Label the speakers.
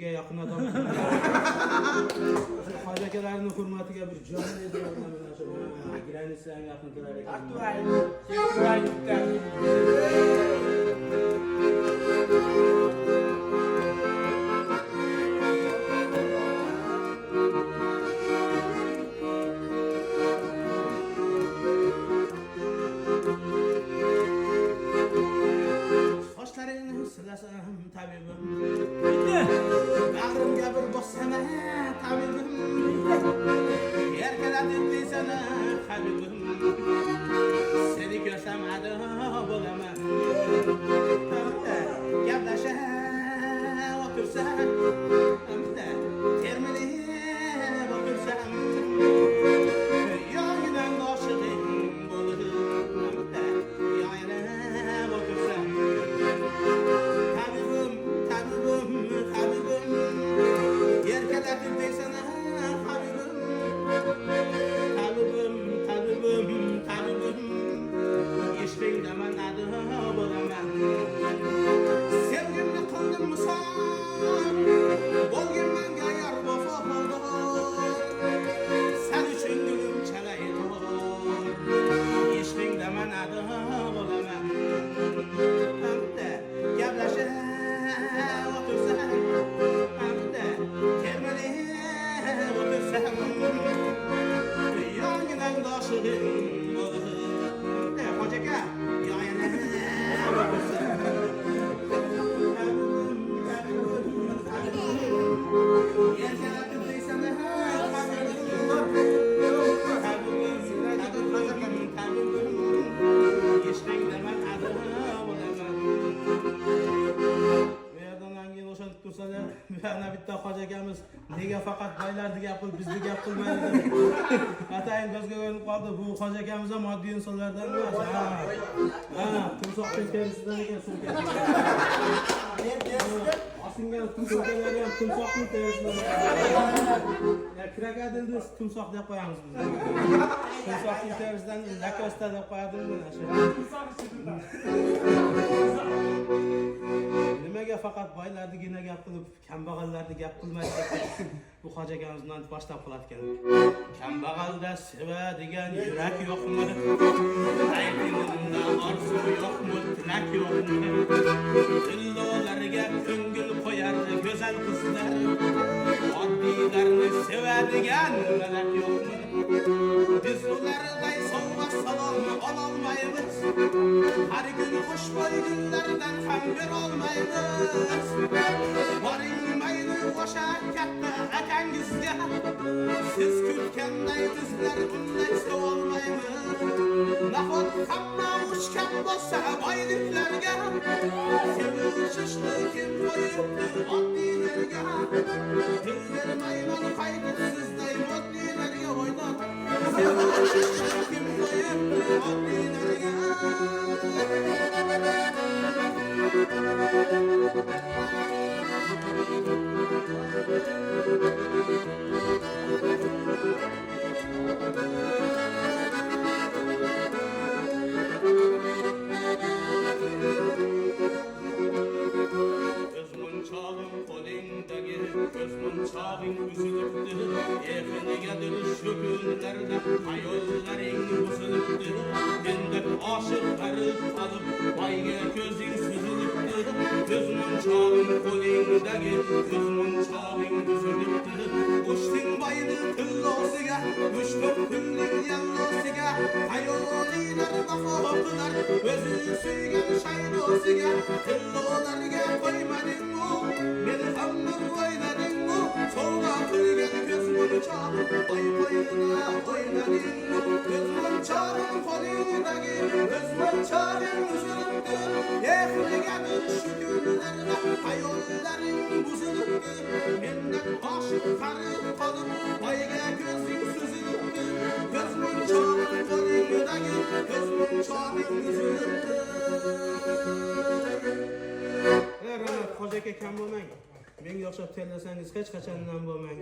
Speaker 1: O'ziga yaqin odam. Hoji akalarning hurmatiga bir jon deydigan mana shu granitsaga yaqin kelar ekan. Silasam tabibim, bağrımga bir bossana tabibim, erkaladim desana habibim, seni ko'rsam ado bo'laman, gaplasha o'tirsam, termilib o'tirsam, yonidan oshiqing bo'lib, yonib o'tirsam. Sevgimni qildim misol, bo'lgin menga yor vafodor, sen uchun gulim chalaytor, ishqingda man ado bo'laman. Hamda gaplashib o'tirsam, hamda termilib o'tirsam, yongidan doshig'im bo'lib, Hoji aka, yoningdan Ana bitta Hoji akamiz nega faqat boylarni gap qilib bizni gap qilmaydi deb atayin ko'zga ko'rinib qoldi. Bu Hoji akamiz ham moddiy insonlardan emas. Timsohning terisidan ekan sumka. Osingan sumkalari ham timsohning terisidan. Krokodilni timsoh deb qo'yamiz biz. Timsohning terisidan lakosta deb qo'yadi mana shu. Nimaga faqat boylarnigina gap qilib, kambag'allarni gap qilmaydi deb bu Hoji akamizdan boshlab qo'yatgan. Kambag'alda sevadigan yurak yo'qmi? Aytingda orzu yo'qmi? Tilak yo'qmi? Dillolarga ko'ngil qo'yar go'zal qizlar, oddiylarni sevadigan malak yo'qmi? Biz ularday sovg'a salom ololmaymiz, har kun xushbo'y gullardan ham berolmaymiz. Boring mayli o'sha katta akangizga, siz kutganday bizlar bunday sevolmaymiz. Nahot hamma uchgan bo'lsa boyliklarga, sevishishni kim qo'yibdi oddiylarga? Dil bermayman qaytib sizday moddiylarga o'ynab, sevishishni kim qo'yibdi oddiylarga? Çağın üzülüptü, efendigedir şu günlerde hayallerin bozuluptü. Bendek aşıkları alıp bayga gözün süzülüptü. Gözümün çağın kolindagi, gözümün çağın üzülüptü. Uçtun bayını kıllosıga, uçtuk küllün yallosıga, hayaliler vafakılar, özü suygan şaydosıga, kıllolarga koymadın mı? Beni hamur oynadın mı? Soğuğa kırgen gözümün çağın, boy boyuna oynadın mı? Gözümün çağın kolindagi, gözümün çağın üzülüptü. Efligedir şu günlerde hayallerin bozuluptü. Benden aşıkları kalıp bayga gözün süzülüptü. Gözümün çağın kolindagi, gözümün çağın üzülüptü. Hoji aka kam bo'lmang. Menga o'xshab terlasangiz hech qachon nam bo'lmang.